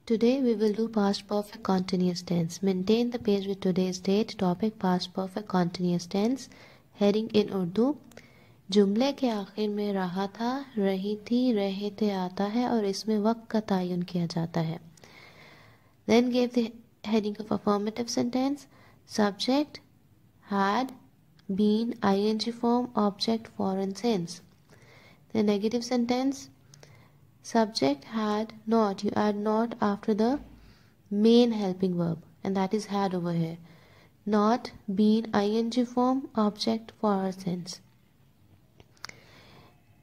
Today we will do past perfect continuous tense. Maintain the page with today's date. Topic past perfect continuous tense. Heading in Urdu. जुमले के आखिर में रहा था, रही थी, रहे थे आता है और इसमें वक्त का तयन किया जाता है. Then give the heading of affirmative sentence. Subject had, been, ing form, object, foreign sense. The negative sentence. Subject had not. You add not after the main helping verb, and that is had over here. Not, been, ing form, object, foreign sense.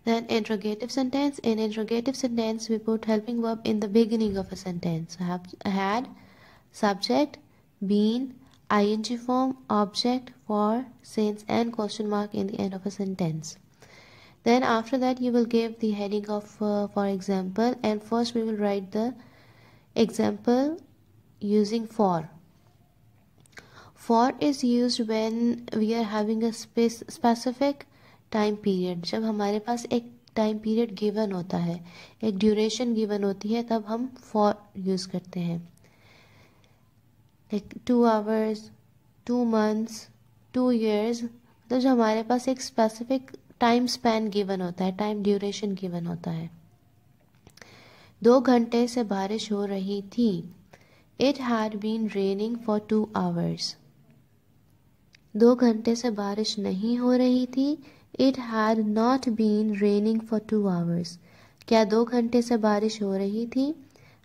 Then interrogative sentence. In interrogative sentence, we put helping verb in the beginning of a sentence. So have had, subject, been, ing form, object, for, sense, and question mark in the end of a sentence. Then after that you will give the heading of for example, and first we will write the example using for. For is used when we are having a specific time period. जब हमारे पास एक time period given होता है, एक duration given होती है, तब हम for यूज़ करते हैं. Like 2 hours, 2 months, 2 years. तो जो हमारे पास एक स्पेसिफिक टाइम स्पैन गिवन होता है, टाइम ड्यूरेशन गिवन होता है. 2 घंटे से बारिश हो रही थी. It had been raining for 2 hours. 2 घंटे से बारिश नहीं हो रही थी. It had not been raining for 2 hours. क्या 2 घंटे से बारिश हो रही थी?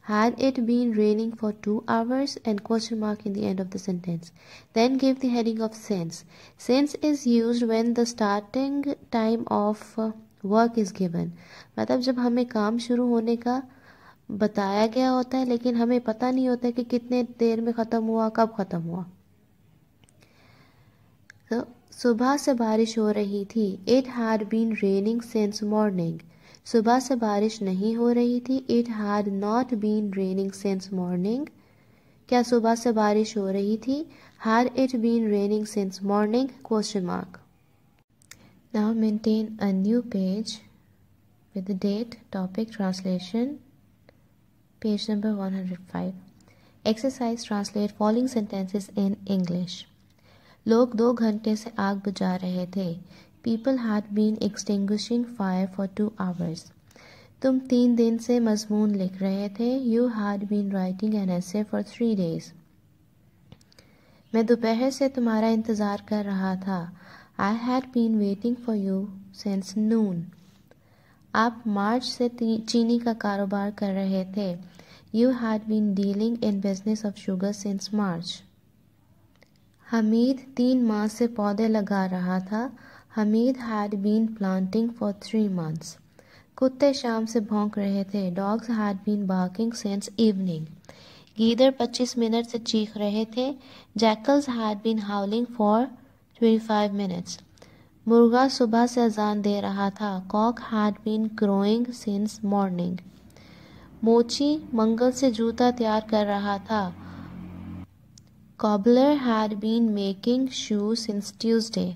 Had it been raining for 2 hours? And question mark in the end of the sentence. Then give the heading of since. Since is used when the starting time of work is given. मतलब जब हमें काम शुरू होने का बताया गया होता है, लेकिन हमें पता नहीं होता कि कितने देर में ख़त्म हुआ, कब ख़त्म हुआ. तो सुबह से बारिश हो रही थी. It had been raining since morning. सुबह से बारिश नहीं हो रही थी. It had not been raining since morning. क्या सुबह से बारिश हो रही थी? Had it been raining since morning? Question mark. Now maintain a new page with the date, topic, translation. Page number 105. Exercise. Translate following sentences in English. लोग 2 घंटे से आग बुझा रहे थे. People had been extinguishing fire for 2 hours. तुम 3 दिन से मज़मून लिख रहे थे. You had been writing an essay for 3 days. मैं दोपहर से तुम्हारा इंतज़ार कर रहा था. I had been waiting for you since noon. आप मार्च से चीनी का कारोबार कर रहे थे. You had been dealing in business of sugar since March. Hamid 3 माह से पौधे लगा रहा था. Hamid had been planting for 3 months. कुत्ते शाम से भौंक रहे थे. Dogs had been barking since evening. गीदड़ 25 मिनट से चीख रहे थे. Jackals had been howling for 25 minutes. मुर्गा सुबह से अजान दे रहा था. Cock had been crowing since morning. मोची मंगल से जूता तैयार कर रहा था. Cobbler had been making shoes since Tuesday.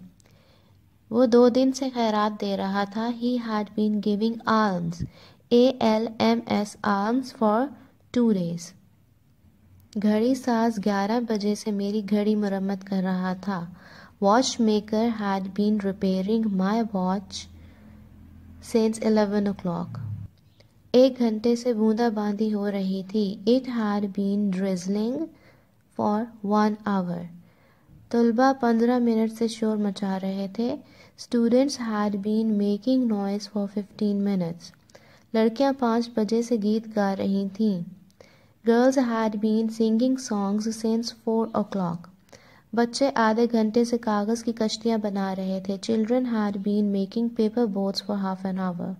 वो 2 दिन से खैरात दे रहा था. He had been giving alms, ALMS, alms for 2 days. घड़ी साज 11 बजे से मेरी घड़ी मरम्मत कर रहा था. Watchmaker had been repairing my watch since 11 o'clock. 1 घंटे से बूंदाबांदी हो रही थी. It had been drizzling for 1 hour. तलबा 15 मिनट से शोर मचा रहे थे. Students had been making noise for 15 minutes. लड़कियां 5 बजे से गीत गा रही थीं. Girls had been singing songs since 4 o'clock. बच्चे आधे घंटे से कागज़ की कश्तियां बना रहे थे. Children had been making paper boats for half an hour.